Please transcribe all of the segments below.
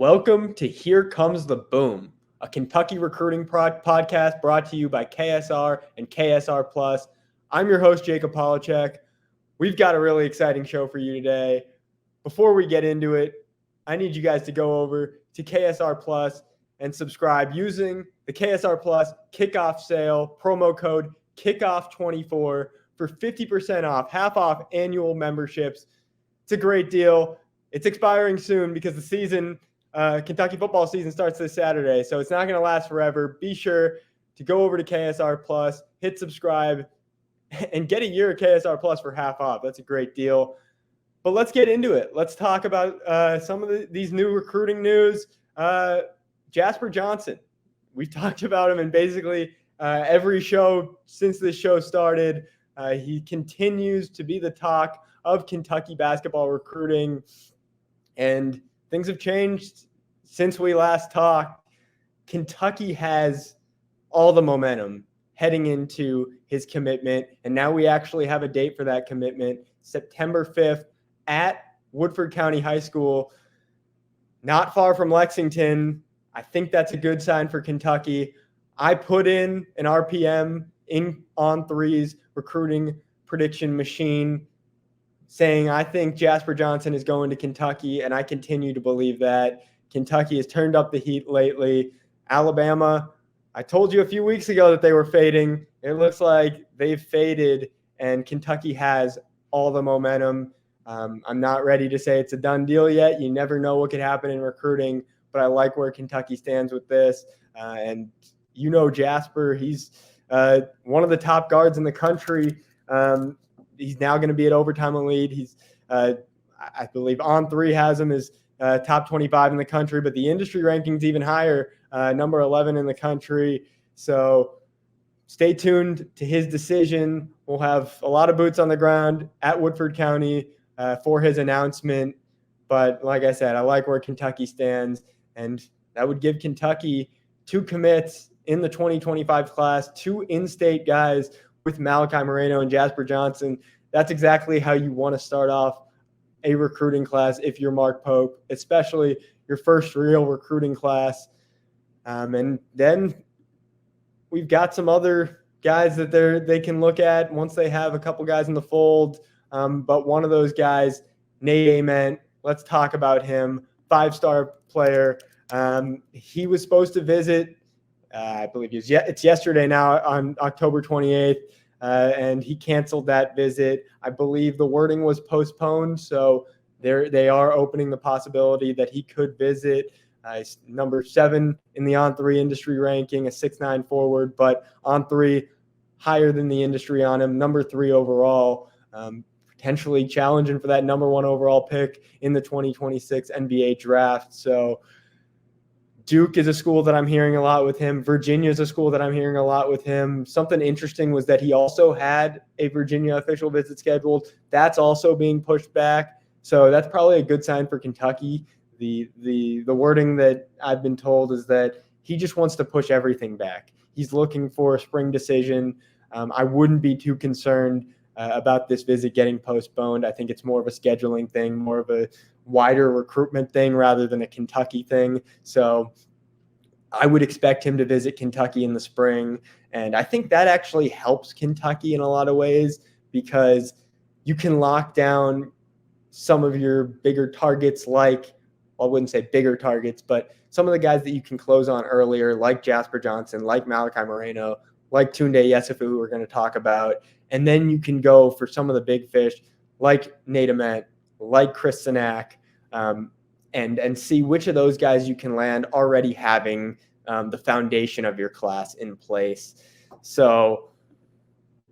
Welcome to Here Comes the Boom, a Kentucky recruiting podcast brought to you by KSR and KSR Plus. I'm your host, Jacob Polachek. We've got a really exciting show for you today. Before we get into it, I need you guys to go over to KSR Plus and subscribe using the KSR Plus kickoff sale, promo code KICKOFF24 for 50% off, half off annual memberships. It's a great deal. It's expiring soon because the season Kentucky football season starts this Saturday, so it's not going to last forever. Be sure to go over to KSR Plus, hit subscribe, and get a year of KSR Plus for half off. That's a great deal. But let's get into it. Let's talk about some of these new recruiting news. Jasper Johnson. We've talked about him in basically every show since this show started. He continues to be the talk of Kentucky basketball recruiting, and things have changed since we last talked. Kentucky has all the momentum heading into his commitment, and now we actually have a date for that commitment, September 5th at Woodford County High School, not far from Lexington. I think that's a good sign for Kentucky. I put in an RPM in On3's recruiting prediction machine saying I think Jasper Johnson is going to Kentucky, and I continue to believe that. Kentucky has turned up the heat lately. Alabama, I told you a few weeks ago that they were fading. It looks like they've faded, and Kentucky has all the momentum. I'm not ready to say it's a done deal yet. You never know what could happen in recruiting, but I like where Kentucky stands with this. And you know Jasper, he's one of the top guards in the country. He's now going to be at Overtime Elite. He's, I believe, On3 has him as top 25 in the country, but the industry ranking's even higher, number 11 in the country. So stay tuned to his decision. We'll have a lot of boots on the ground at Woodford County for his announcement. But like I said, I like where Kentucky stands, and that would give Kentucky 2 commits in the 2025 class, 2 in-state guys with Malachi Moreno and Jasper Johnson. That's exactly how you want to start off a recruiting class if you're Mark Pope, especially your first real recruiting class. And then we've got some other guys that they can look at once they have a couple guys in the fold. But one of those guys, Nate Ament, let's talk about him, 5-star player. He was supposed to visit I believe it's yesterday now on October 28th, and he canceled that visit. I believe the wording was postponed, so they are opening the possibility that he could visit. He's number 7 in the On3 industry ranking, a 6'9" forward, but On3 higher than the industry on him, number 3 overall, potentially challenging for that number 1 overall pick in the 2026 NBA draft. So Duke is a school that I'm hearing a lot with him. Virginia is a school that I'm hearing a lot with him. Something interesting was that he also had a Virginia official visit scheduled. That's also being pushed back. So that's probably a good sign for Kentucky. The wording that I've been told is that he just wants to push everything back. He's looking for a spring decision. I wouldn't be too concerned about this visit getting postponed. I think it's more of a scheduling thing, more of a wider recruitment thing rather than a Kentucky thing. So I would expect him to visit Kentucky in the spring. And I think that actually helps Kentucky in a lot of ways because you can lock down some of your bigger targets, like, well, I wouldn't say bigger targets, but some of the guys that you can close on earlier, like Jasper Johnson, like Malachi Moreno, like Tunday Yesu, who we're going to talk about. And then you can go for some of the big fish like Nate Ament, like Chris Sinak, and see which of those guys you can land already having the foundation of your class in place. So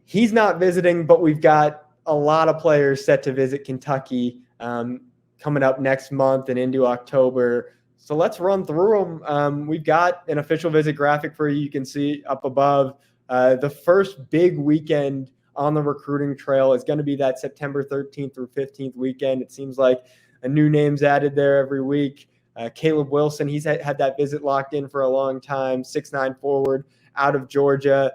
he's not visiting, but we've got a lot of players set to visit Kentucky coming up next month and into October. So let's run through them. We've got an official visit graphic for you. You can see up above. The first big weekend on the recruiting trail is going to be that September 13th through 15th weekend. It seems like a new name's added there every week. Caleb Wilson, he's had that visit locked in for a long time, 6'9" forward out of Georgia.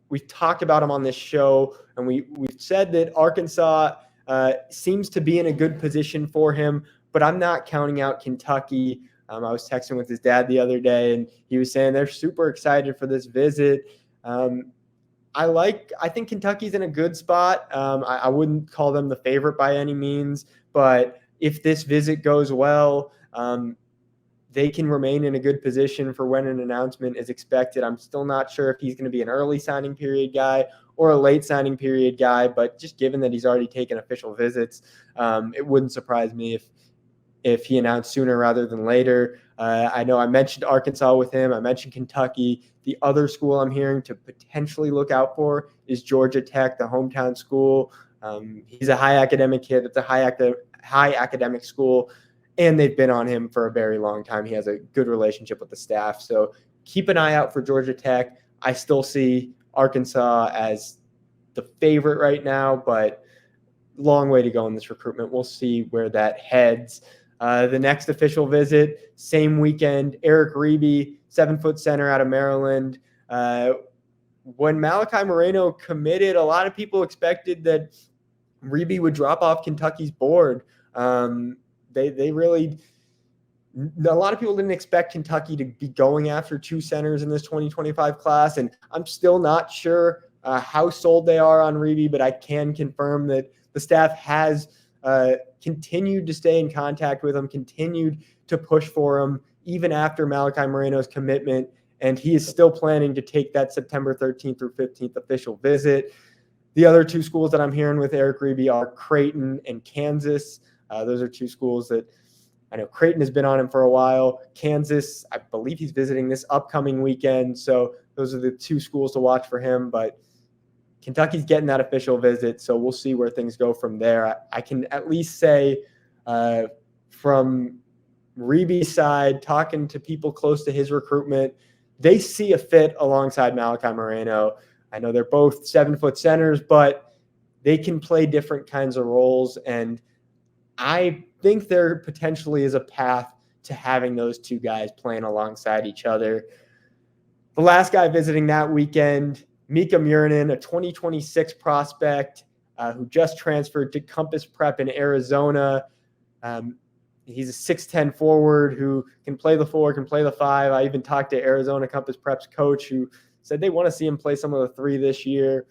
We've talked about him on this show, and we've said that Arkansas seems to be in a good position for him, but I'm not counting out Kentucky. I was texting with his dad the other day, and he was saying they're super excited for this visit. I think Kentucky's in a good spot. I wouldn't call them the favorite by any means, but if this visit goes well, they can remain in a good position for when an announcement is expected. I'm still not sure if he's going to be an early signing period guy or a late signing period guy, but just given that he's already taken official visits, it wouldn't surprise me if he announced sooner rather than later. I know I mentioned Arkansas with him. I mentioned Kentucky. The other school I'm hearing to potentially look out for is Georgia Tech, the hometown school. He's a high academic kid. It's a high academic school, and they've been on him for a very long time. He has a good relationship with the staff. So keep an eye out for Georgia Tech. I still see Arkansas as the favorite right now, but long way to go in this recruitment. We'll see where that heads. The next official visit, same weekend, Eric Reby, 7-foot center out of Maryland. When Malachi Moreno committed, a lot of people expected that Reby would drop off Kentucky's board. They really, a lot of people didn't expect Kentucky to be going after two centers in this 2025 class, and I'm still not sure how sold they are on Reby, but I can confirm that the staff has continued to stay in contact with him, continued to push for him, even after Malachi Moreno's commitment, and he is still planning to take that September 13th through 15th official visit. The other two schools that I'm hearing with Eric Reby are Creighton and Kansas. Those are two schools that I know Creighton has been on him for a while. Kansas, I believe he's visiting this upcoming weekend, so those are the two schools to watch for him, but Kentucky's getting that official visit, so we'll see where things go from there. I can at least say from Reby's side, talking to people close to his recruitment, they see a fit alongside Malachi Moreno. I know they're both 7-foot centers, but they can play different kinds of roles, and I think there potentially is a path to having those two guys playing alongside each other. The last guy visiting that weekend, Mikal Mikh, a 2026 prospect who just transferred to Compass Prep in Arizona. He's a 6'10 forward who can play the 4, can play the 5. I even talked to Arizona Compass Prep's coach who said they want to see him play some of the 3 this year.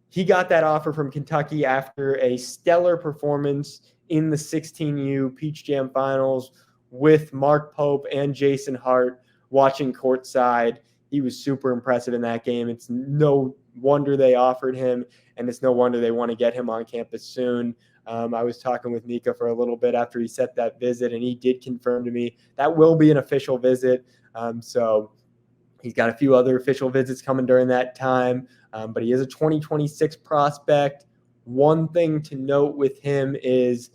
He got that offer from Kentucky after a stellar performance in the 16U Peach Jam Finals with Mark Pope and Jason Hart watching courtside. He was super impressive in that game. It's no wonder they offered him, and it's no wonder they want to get him on campus soon. I was talking with Mika for a little bit after he set that visit, and he did confirm to me that will be an official visit. So he's got a few other official visits coming during that time, but he is a 2026 prospect. One thing to note with him is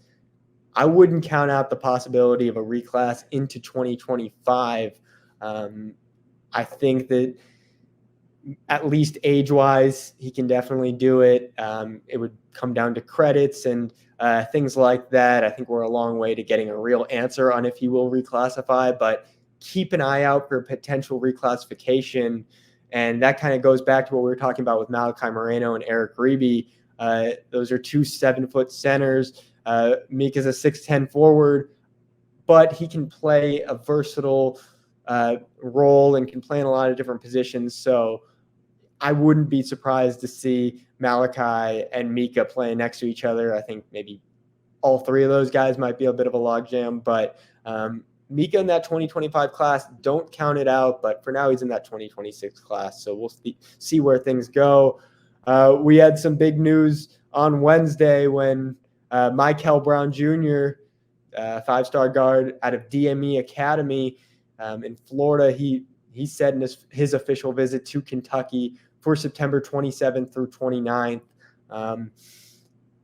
I wouldn't count out the possibility of a reclass into 2025. I think that at least age-wise, he can definitely do it. It would come down to credits and things like that. I think we're a long way to getting a real answer on if he will reclassify, but keep an eye out for potential reclassification. And that kind of goes back to what we were talking about with Malachi Moreno and Eric Reby. Those are two 7-foot centers. Meek is a 6'10 forward, but he can play a versatile role and can play in a lot of different positions. So I wouldn't be surprised to see Malachi and Mika playing next to each other. I think maybe all 3 of those guys might be a bit of a logjam, but Mika in that 2025 class, don't count it out, but for now he's in that 2026 class. So we'll see where things go. We had some big news on Wednesday when Mikal Brown Jr., 5-star guard out of DME Academy in Florida, he said in his official visit to Kentucky for September 27th through 29th.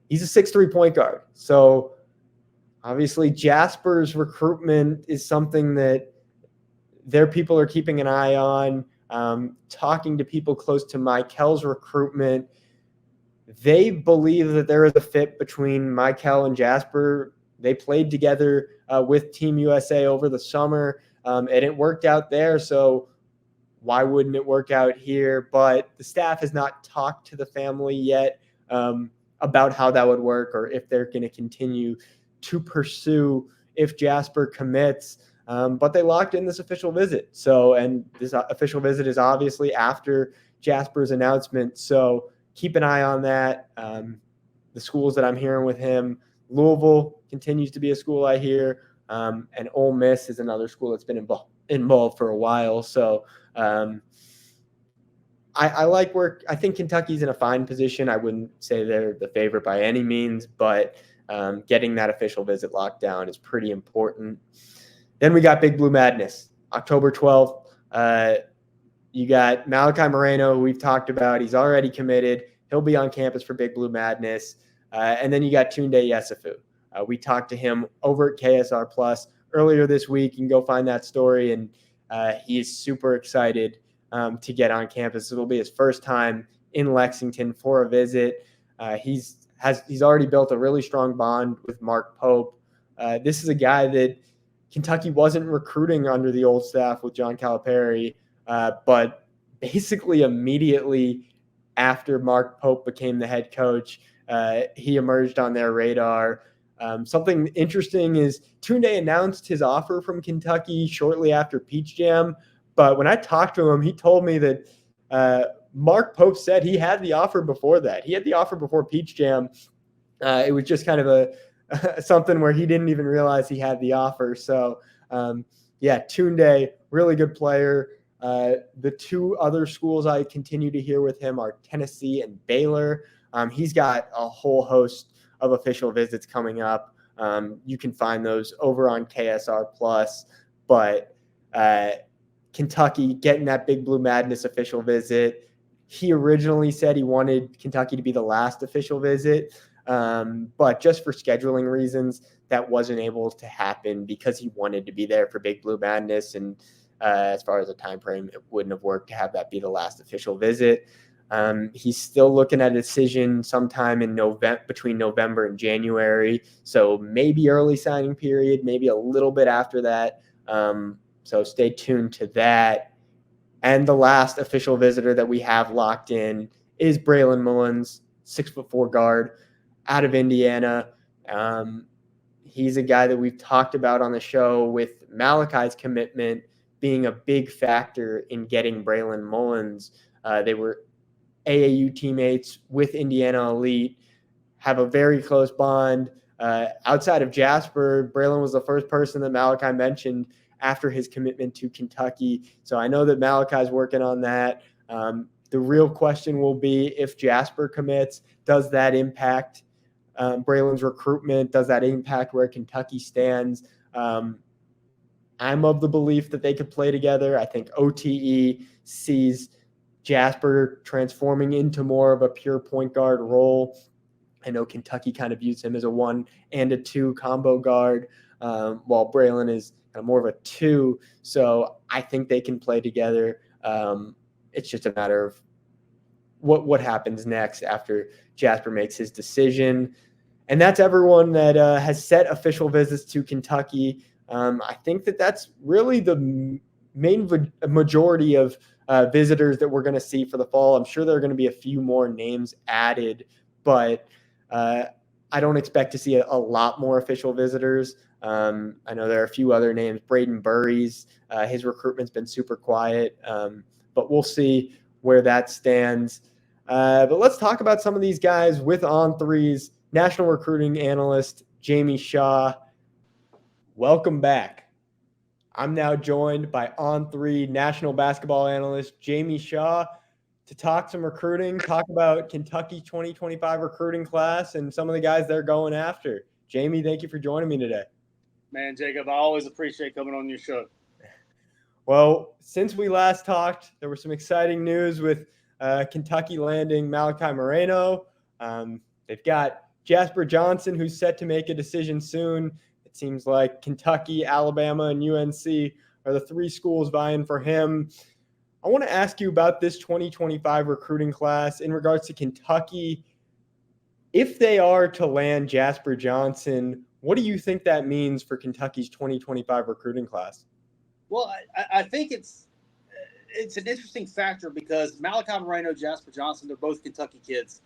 He's a 6'3 point guard. So obviously Jasper's recruitment is something that their people are keeping an eye on. Talking to people close to Mikal's recruitment, they believe that there is a fit between Mikal and Jasper. They played together with Team USA over the summer, and it worked out there. So why wouldn't it work out here? But the staff has not talked to the family yet about how that would work or if they're going to continue to pursue if Jasper commits. But they locked in this official visit. So, and this official visit is obviously after Jasper's announcement. So keep an eye on that. The schools that I'm hearing with him, Louisville continues to be a school I hear. And Ole Miss is another school that's been involved for a while. So I like where I think Kentucky's in a fine position. I wouldn't say they're the favorite by any means, but getting that official visit locked down is pretty important. Then we got Big Blue Madness, October 12th. You got Malachi Moreno, who we've talked about. He's already committed. He'll be on campus for Big Blue Madness. And then you got Tunday Yesu. We talked to him over at KSR Plus earlier this week. You can go find that story, and he's super excited to get on campus. It'll be his first time in Lexington for a visit. He's already built a really strong bond with Mark Pope. This is a guy that Kentucky wasn't recruiting under the old staff with John Calipari, but basically immediately after Mark Pope became the head coach, he emerged on their radar. Something interesting is Tunday announced his offer from Kentucky shortly after Peach Jam, but when I talked to him, he told me that Mark Pope said he had the offer before that. He had the offer before Peach Jam. It was just kind of something where he didn't even realize he had the offer. So, Tunday, really good player. The two other schools I continue to hear with him are Tennessee and Baylor. He's got a whole host of official visits coming up. You can find those over on KSR Plus. But Kentucky getting that Big Blue Madness official visit. He originally said he wanted Kentucky to be the last official visit. But just for scheduling reasons, that wasn't able to happen because he wanted to be there for Big Blue Madness. And as far as a time frame, it wouldn't have worked to have that be the last official visit. He's still looking at a decision sometime in between November and January. So maybe early signing period, maybe a little bit after that. So stay tuned to that. And the last official visitor that we have locked in is Braylon Mullins, 6'4" guard out of Indiana. He's a guy that we've talked about on the show with Malachi's commitment being a big factor in getting Braylon Mullins. They were AAU teammates with Indiana Elite, have a very close bond. Outside of Jasper, Braylon was the first person that Malachi mentioned after his commitment to Kentucky. So I know that Malachi's working on that. The real question will be if Jasper commits, does that impact Braylon's recruitment? Does that impact where Kentucky stands? I'm of the belief that they could play together. I think OTE sees Jasper transforming into more of a pure point guard role. I know Kentucky kind of views him as a 1 and a 2 combo guard, while Braylon is kind of more of a 2. So I think they can play together. It's just a matter of what happens next after Jasper makes his decision. And that's everyone that has set official visits to Kentucky. I think that's really the main majority of visitors that we're going to see for the fall. I'm sure there are going to be a few more names added, but I don't expect to see a lot more official visitors. I know there are a few other names. Braden Burries, his recruitment's been super quiet, but we'll see where that stands. But let's talk about some of these guys with On3's national recruiting analyst, Jamie Shaw. Welcome back. I'm now joined by On3 national basketball analyst, Jamie Shaw, to talk some recruiting, talk about Kentucky 2025 recruiting class and some of the guys they're going after. Jamie, thank you for joining me today. Man, Jacob, I always appreciate coming on your show. Well, since we last talked, there was some exciting news with Kentucky landing Malachi Moreno. They've got Jasper Johnson, who's set to make a decision soon. It seems like Kentucky, Alabama, and UNC are the 3 schools vying for him. I want to ask you about this 2025 recruiting class in regards to Kentucky. If they are to land Jasper Johnson, what do you think that means for Kentucky's 2025 recruiting class? Well, I think it's an interesting factor because Malachi Moreno, Jasper Johnson, they're both Kentucky kids.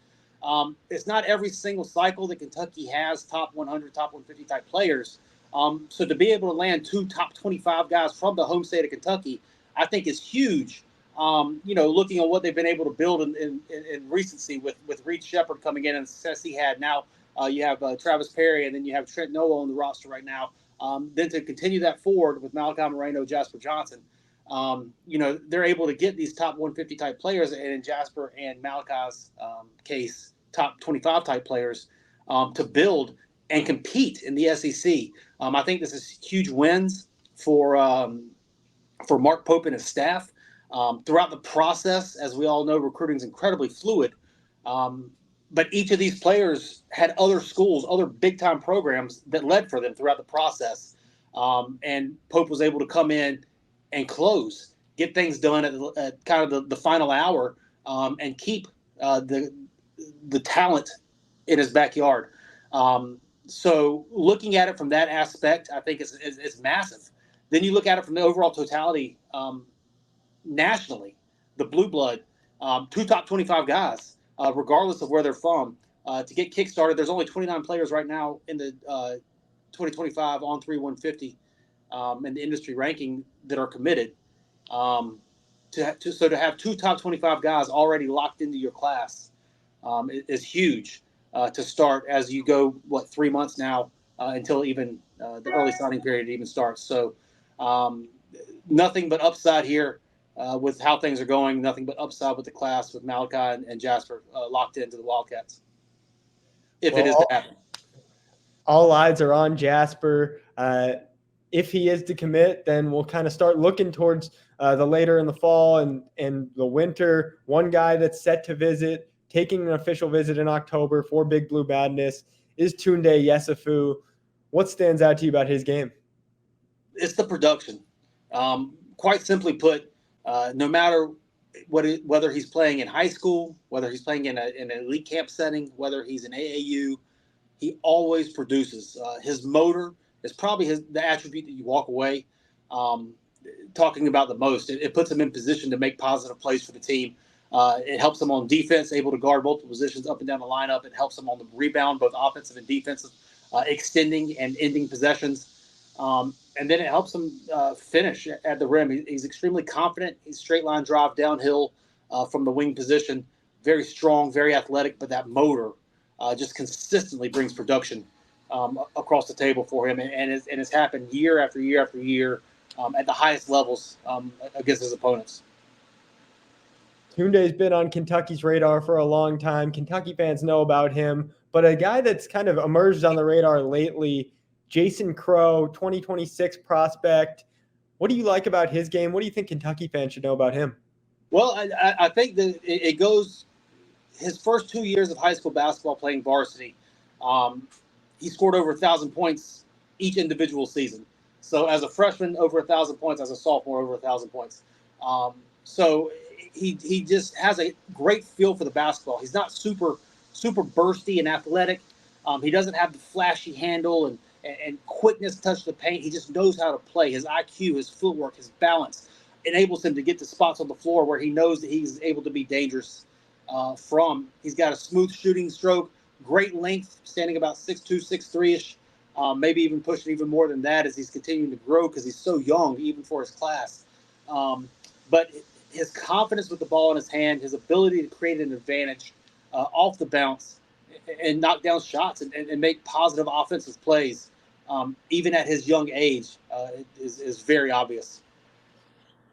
It's not every single cycle that Kentucky has top 100, top 150 type players. So to be able to land 2 top 25 guys from the home state of Kentucky, I think is huge. Looking at what they've been able to build in recency with Reed Shepherd coming in and the success he had. Now you have Travis Perry, and then you have Trent Noel on the roster right now. Then to continue that forward with Malachi Moreno, Jasper Johnson, they're able to get these top 150 type players, and in Jasper and Malachi's case, top 25 type players to build and compete in the SEC. I think this is huge wins for Mark Pope and his staff. Throughout the process, as we all know, recruiting is incredibly fluid. But each of these players had other schools, other big-time programs that led for them throughout the process. And Pope was able to come in and close, get things done at kind of the final hour, and keep the talent in his backyard. So looking at it from that aspect, I think it's massive. Then you look at it from the overall totality nationally, the blue blood, 2 top 25 guys, regardless of where they're from, to get kickstarted. There's only 29 players right now in the 2025 On3 150 in the industry ranking that are committed. So to have 2 top 25 guys already locked into your class is huge to start as you go, 3 months now until even the early signing period even starts. So nothing but upside here with how things are going, nothing but upside with the class with Malachi and Jasper locked into the Wildcats, if it is to happen. All eyes are on Jasper. If he is to commit, then we'll kind of start looking towards the later in the fall and the winter. One guy that's set to visit, taking an official visit in October for Big Blue Badness, is Tunday Yesu. What stands out to you about his game? It's the production. Quite simply put, no matter whether he's playing in high school, whether he's playing in an elite camp setting, whether he's in AAU, he always produces. His motor is probably the attribute that you walk away talking about the most. It puts him in position to make positive plays for the team. It helps him on defense, able to guard multiple positions up and down the lineup. It helps him on the rebound, both offensive and defensive, extending and ending possessions. And then it helps him finish at the rim. He's extremely confident. He's straight line drive downhill from the wing position. Very strong, very athletic, but that motor just consistently brings production across the table for him. And it's happened year after year after year at the highest levels against his opponents. Tunday's been on Kentucky's radar for a long time. Kentucky fans know about him, but a guy that's kind of emerged on the radar lately, Jason Crow, 2026 prospect. What do you like about his game? What do you think Kentucky fans should know about him? Well, I think that it goes his first 2 years of high school basketball playing varsity. He scored over 1,000 points each individual season. So as a freshman, over 1,000 points. As a sophomore, over 1,000 points. So he just has a great feel for the basketball. He's not super bursty and athletic. He doesn't have the flashy handle and quickness to touch the paint. He just knows how to play. His IQ, his footwork, his balance enables him to get to spots on the floor where he knows that he's able to be dangerous from. He's got a smooth shooting stroke, great length, standing about 6'2", 6'3"-ish, maybe even pushing even more than that as he's continuing to grow because he's so young, even for his class. But his confidence with the ball in his hand, his ability to create an advantage off the bounce and knock down shots and make positive offensive plays, even at his young age, is very obvious.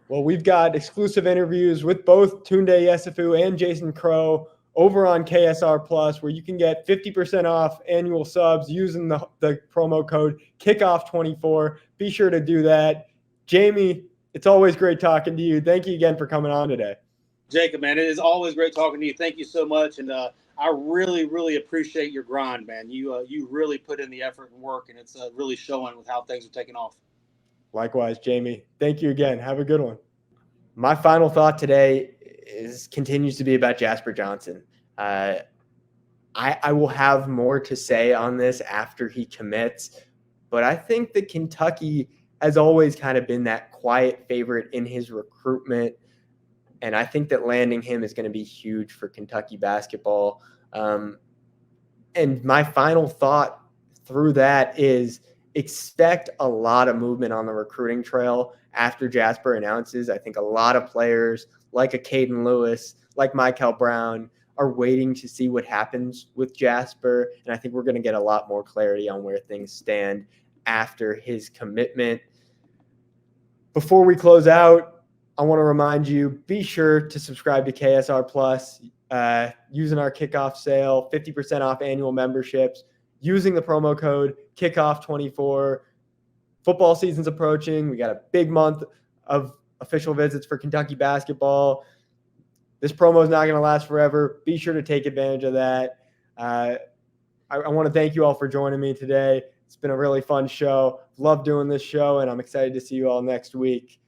Well, we've got exclusive interviews with both Tunday Yesu and Jason Crow over on KSR Plus, where you can get 50% off annual subs using the promo code Kickoff24. Be sure to do that. Jamie, it's always great talking to you. Thank you again for coming on today. Jacob, man, it is always great talking to you. Thank you so much. And I really, really appreciate your grind, man. You really put in the effort and work, and it's really showing with how things are taking off. Likewise, Jamie. Thank you again. Have a good one. My final thought today continues to be about Jasper Johnson. I will have more to say on this after he commits, but I think that Kentucky has always kind of been that quiet favorite in his recruitment, and I think that landing him is going to be huge for Kentucky basketball. And my final thought through that is expect a lot of movement on the recruiting trail after Jasper announces. I think a lot of players like a Caden Lewis, like Mikal Brown, are waiting to see what happens with Jasper. And I think we're going to get a lot more clarity on where things stand after his commitment. Before we close out, I want to remind you, be sure to subscribe to KSR Plus using our kickoff sale, 50% off annual memberships, using the promo code kickoff24. Football season's approaching. We got a big month of official visits for Kentucky basketball. This promo is not going to last forever. Be sure to take advantage of that. I want to thank you all for joining me today. It's been a really fun show. Love doing this show, and I'm excited to see you all next week.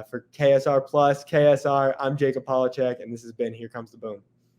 For KSR Plus, KSR, I'm Jacob Polachek, and this has been Here Comes the Boom.